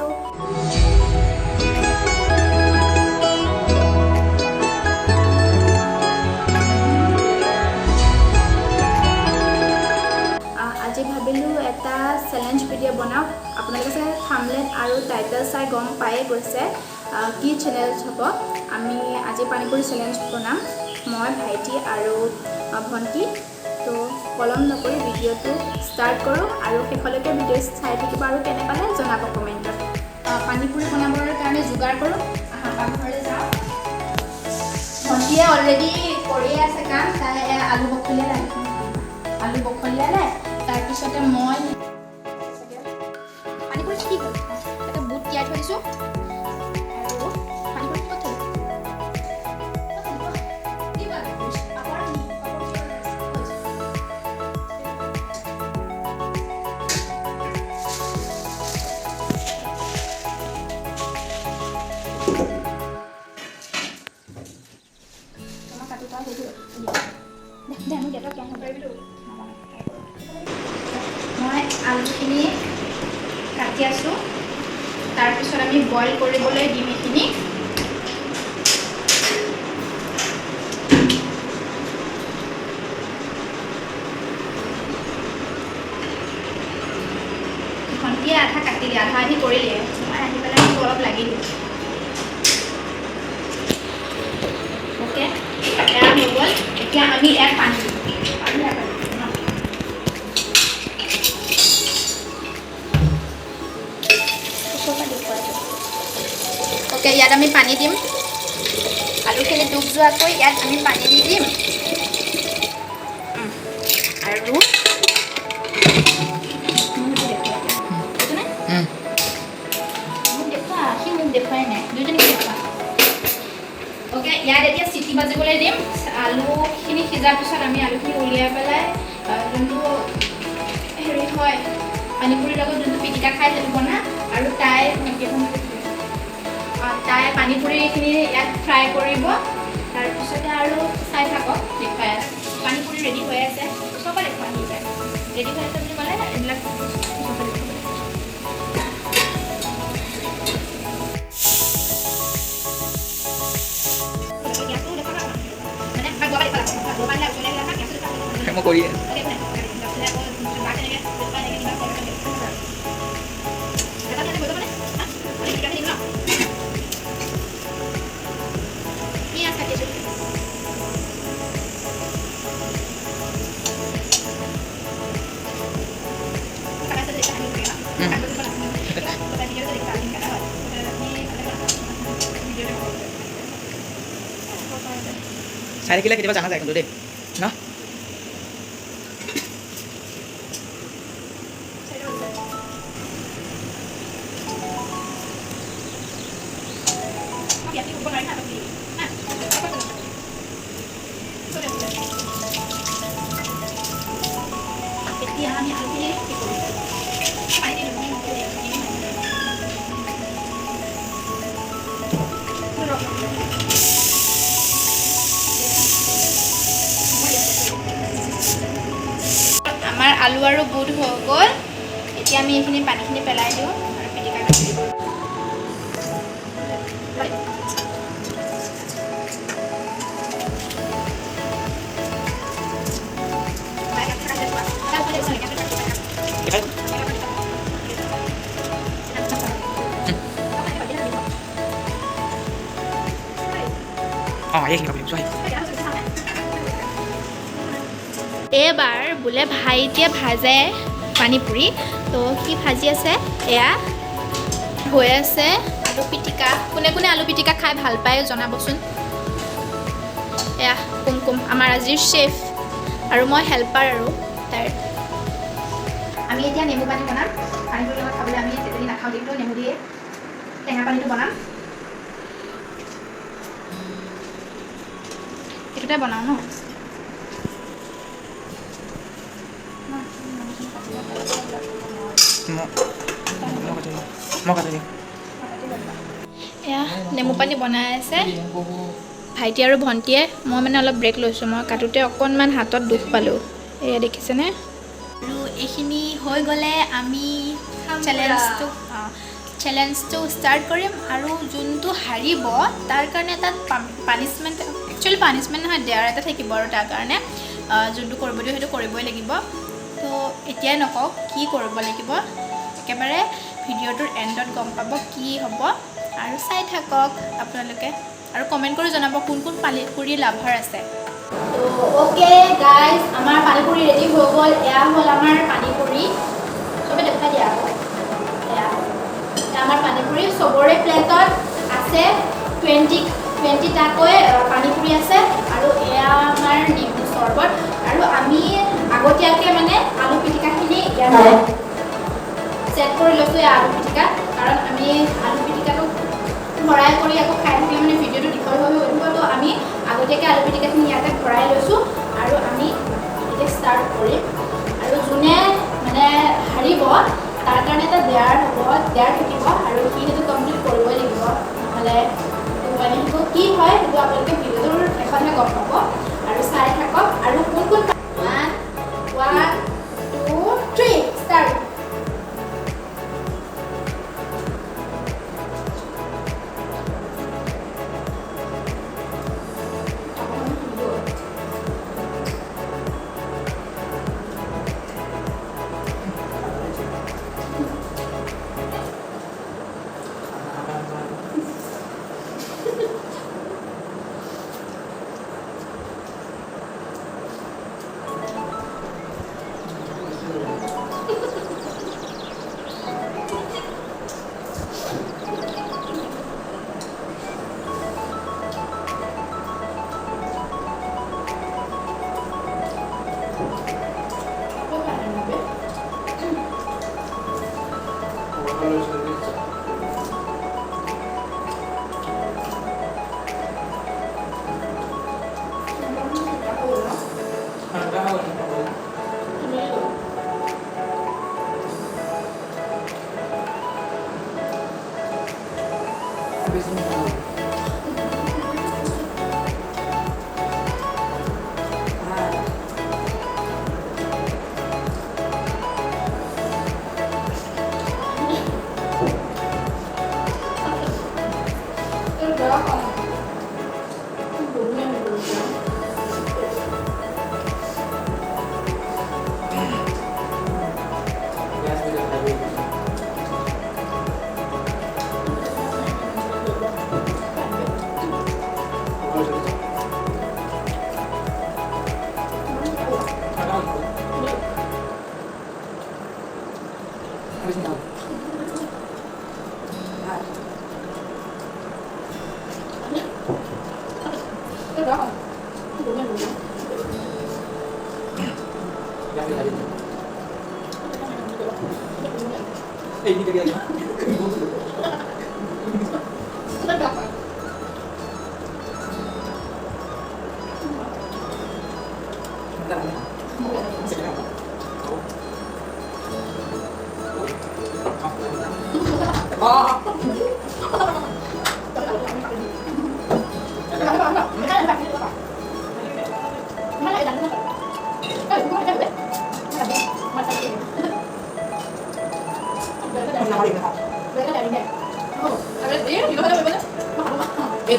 আছোঁ। আজি ভাবিলোঁ এটা চেলেঞ্জ ভিডিঅ' বনাওঁ। আপোনালোকে চাগে থাম্বনেইল আৰু টাইটেল চাই গম পায়ে গৈছে কি চেলেঞ্জ হ'ব। আমি আজি পানীপুৰি চেলেঞ্জ বনাম, মই ভাইটি আৰু ভণ্টি। তো পলম নকৰি ভিডিঅ'টো ষ্টাৰ্ট কৰোঁ আৰু শেষলৈকে ভিডিঅ' চাই থাকিব আৰু কেনে পালে জনাব কমেণ্টত। পানীপুৰি বনাবৰ কাৰণে যোগাৰ কৰোঁ। পাকঘৰলৈ যাওঁ। ভণ্টিয়ে অলৰেডি কৰিয়ে আছে কাম। তাই আলু বখলিয়ালে। তাৰপিছতে মই পানীপুৰিত কি হ'ল, এটা বুট তিয়াই থৈ দিছোঁ আৰু পানীপুৰিত ক'ত থ'লোঁ? মই আলুখিনি কাটি আছোঁ। তাৰপিছত আমি বইল কৰিবলৈ দিম এইখিনি। ভণ্টিয়ে আধা কাটিলে, আধা আধি কৰিলে। মই আহি পেলাই অলপ লাগি দিওঁ। অ'কে, এয়া হৈ গ'ল। এতিয়া আমি ইয়াত পানী দিম। অ'কে, ইয়াত আমি পানী দিম। আলুখিনি ডুব যোৱাকৈ ইয়াত আমি পানী দি দিম। আৰু মোক দেখুৱাই নাই, দুইজনীকে দেখুৱা। অ'কে, ইয়াত এতিয়া চিটি বাজিবলৈ দিম। আলুখিনি সিজাৰ পিছত আমি আলুখিনি উলিয়াই পেলাই যোনটো হেৰি হয় পানীপুৰিৰ লগত যোনটো পিটিকা খাই সেইটো বনাম। আৰু তাই পানীপুৰিখিনি ইয়াত ফ্ৰাই কৰিব। তাৰপিছতে আৰু চাই থাকক, দেখুৱাই আছে। পানীপুৰি ৰেডি হৈ আছে, চবকে দেখুৱাই হৈ যায়। ৰেডি হৈ আছে বুলি ক'লে এইবিলাক মই কৰি চাই থাকিলে কেতিয়াবা জানা যায় কিন্তু দেই ন। এতিয়া আমি আলুখিনি আমাৰ আলু আৰু বুট হৈ গ'ল। এতিয়া আমি এইখিনি পানীখিনি পেলাই দিওঁ আৰু পিটিকা কাটি দিব। এইবাৰ বোলে ভাইটিয়ে ভাজে পানীপুৰি, তো কি ভাজি আছে এয়া হৈ আছে আলু পিটিকা। কোনে কোনে আলু পিটিকা খাই ভাল পায় জনাবচোন। এয়া কুমকুম আমাৰ আজিৰ চেফ আৰু মই হেল্পাৰ আৰু তাইৰ। আমি এতিয়া নেমু পানী বনাম। পানীটোৰ লগত খাবলৈ আমি তেতেলী নাখাওঁ, কিন্তু নেমু দিয়ে টেঙা পানীটো বনাম। এইটোতে বনাওঁ ন। এয়া নেমু পানী বনাই আছে ভাইটি আৰু ভণ্টিয়ে। মই মানে অলপ ব্ৰেক লৈছোঁ। মই কাটোতে অকণমান হাতত দুখ পালোঁ, এয়া দেখিছেনে। আৰু এইখিনি হৈ গ'লে আমি চেলেঞ্জটো চেলেঞ্জটো ষ্টাৰ্ট কৰিম আৰু যোনটো হাৰিব তাৰ কাৰণে এটা পানিছমেণ্ট, একচুৱেলি পানিছমেণ্ট নহয়, ডেয়াৰ এটা থাকিব আৰু তাৰ কাৰণে যোনটো কৰিব দিওঁ সেইটো কৰিবই লাগিব। তো এতিয়াই নকওঁ কি কৰিব লাগিব, একেবাৰে ভিডিঅ'টোৰ এণ্ডত গম পাব কি হ'ব আৰু চাই থাকক আপোনালোকে আৰু কমেণ্ট কৰি জনাব কোন কোন পানীপুৰি লাভাৰ আছে। তো অ'কে গাইজ, আমাৰ পানীপুৰি ৰেডি হৈ গ'ল। এয়া হ'ল আমাৰ পানীপুৰি, চবে দেখাই দিয়া আকৌ। এয়া আমাৰ পানীপুৰি চবৰে প্লেটত আছে 20টাকৈ পানীপুৰি আছে আৰু এয়া আমাৰ নেমু চৰ্বত। আৰু আমি আগতীয়াকৈ মানে আলু পিটিকাখিনি ইয়াতে ছেট কৰি লৈছোঁ, এই আলু পিটিকা, কাৰণ আমি আলু পিটিকাটো ভৰাই কৰি আকৌ খাই থাকিলে মানে ভিডিঅ'টো দীঘল হৈ উঠিব। তো আমি আগতীয়াকৈ আলু পিটিকাখিনি ইয়াতে ভৰাই লৈছোঁ আৰু আমি এতিয়া ষ্টাৰ্ট কৰিম। আৰু যোনে মানে হাৰিব তাৰ কাৰণে এটা ডেয়াৰ হ'ব, ডেয়াৰ থাকিব আৰু সি সেইটো কমপ্লিট কৰিবই লাগিব, নহ'লে সেইটো কি হয় সেইটো আপোনালোকে ভিডিঅ'টোৰ শেষতহে গম পাব আৰু চাই থাকক। আৰু কোন কোন 1 2 3 start. Ini dia lagi.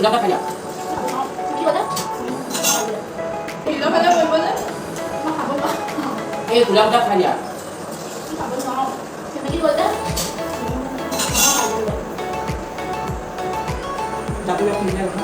Berapa kali? Ulang dah kali ya? Tapi yang punya apa?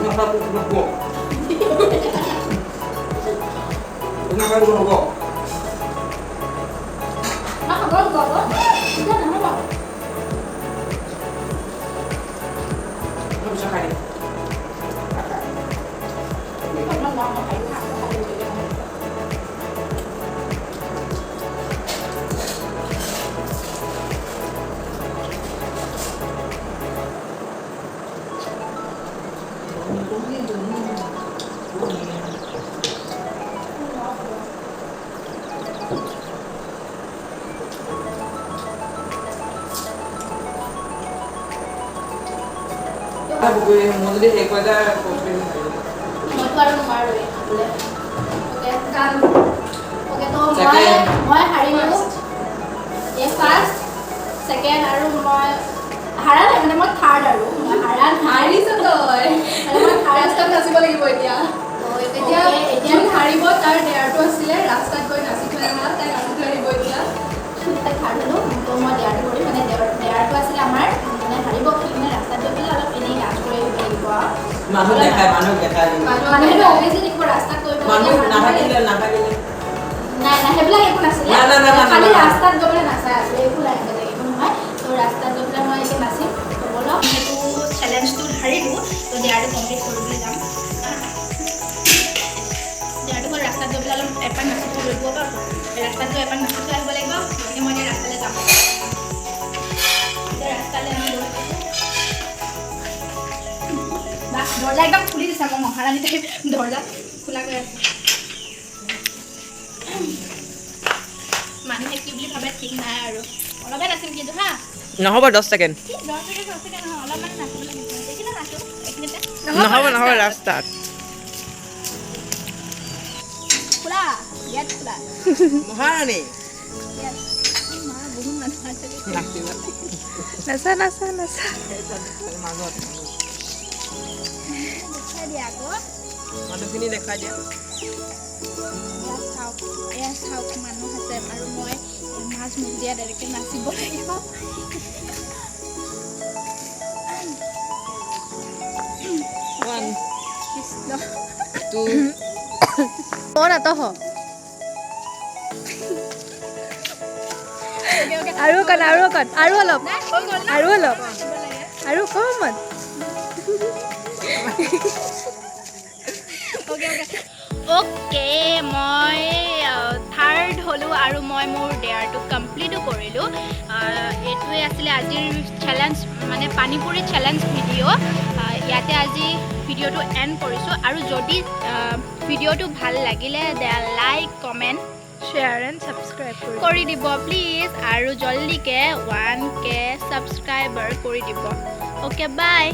Kenapa aku ngerokok? Kenapa aku ngerokok? Nggak bisa kali. মই যদি সেই কৈ যায় কমপ্লিট মইতো আৰু নোৱাৰোৱেই বোলে ওকে কাম ওকে তো Second. মই হাৰিলোঁ এই ফাৰ্ষ্ট ছেকেণ্ড আৰু মই হাৰা নাই মানে মই থাৰ্ড আৰু মই হাৰা হাৰিছ তই মানে মই থাৰ্ড ৰাস্তাত নাচিব লাগিব এতিয়া এতিয়া এতিয়া যোন হাৰিব তাৰ ডেয়াৰটো আছিলে ৰাস্তাত গৈ নাচি থৈ আহা তাই নাচি থৈ আহিব এতিয়া থাৰ্ড হ'লোঁ তো মই ডেয়াৰটো কৰিম মানে ডেয়াৰটো আছিলে আমাৰ মানে হাৰিব সি মানে ৰাস্তাত গৈ পেলাই অলপ এনেই ডান্স কৰি আহিব মানুহ দেখায় মানুহেতো অভিয়াছলি দেখিব ৰাস্তাত গৈ মানুহ পেলাই নাথাকিলে নাই নাই সেইবিলাক একো নাছিলে না, খালি না। ৰাস্তাত গৈ পেলাই নাচাই আছিলে একো নাই বেলেগ একো নহয় তো ৰাস্তাত গৈ পেলাই মই এতিয়া নাচিম তো ব'লক সেইটো চেলেঞ্জটো হাৰিলোঁ তো ডেয়াৰটো কমপ্লিট কৰিবলৈ যাম ডেয়াৰটো মই ৰাস্তাত গৈ পেলাই অলপ এপাক নাচি থৈ লাগিব ৰাস্তাত গৈ এপাক নাচি থৈ আহিব লাগিব গতিকে মই এতিয়া ৰাস্তালৈ যাম এতিয়া ৰাস্তালৈ আমি গৈ বাছ দৰ্জা একদম খুলি দিছে মই মহাৰাণী টাইপ দৰ্জা খোলা গৈ আছে মানুহে কি বুলি ভাবে ঠিক নাই আৰু অলপহে নাচিম কিন্তু হা নহ'ব 10 ছেকেণ্ড 10 ছেকেণ্ড নহয় অলপমান নাচিব লাগিব এইখিনি নাচো এইখিনিতে নহ'ব ৰাস্তাত খোলা ইয়াত খোলা মহাৰাণী ইয়াত মা বহুত মানুহ আছে নাচা নাচা নাচা দেখাই দিয়া আকৌ মানুহখিনি দেখাই দিয়া ইয়াত চাওক মানুহ আছে আৰু মই মাছ মুখ দিয়া ডাইৰেক্টকৈ নাচিব লাগিব কৃষ্ণ ক'ত আতহ আৰু অকণ আৰু অলপ নাই হৈ গ'ল না আৰু অলপ নাচিব লাগে আৰু অকণমান অ'কে মই থাৰ্ড হ'লোঁ আৰু মই মোৰ ডেয়াৰটো কমপ্লিটো কৰিলোঁ এইটোৱে আছিলে আজিৰ চেলেঞ্জ মানে পানীপুৰি চেলেঞ্জ ভিডিঅ' ইয়াতে আজি ভিডিঅ'টো এণ্ড কৰিছোঁ আৰু যদি ভিডিঅ'টো ভাল লাগিলে like comment share and subscribe কৰি দিব প্লিজ আৰু জল্দিকৈ 1K ছাবস্ক্ৰাইবাৰ কৰি দিব অ'কে বাই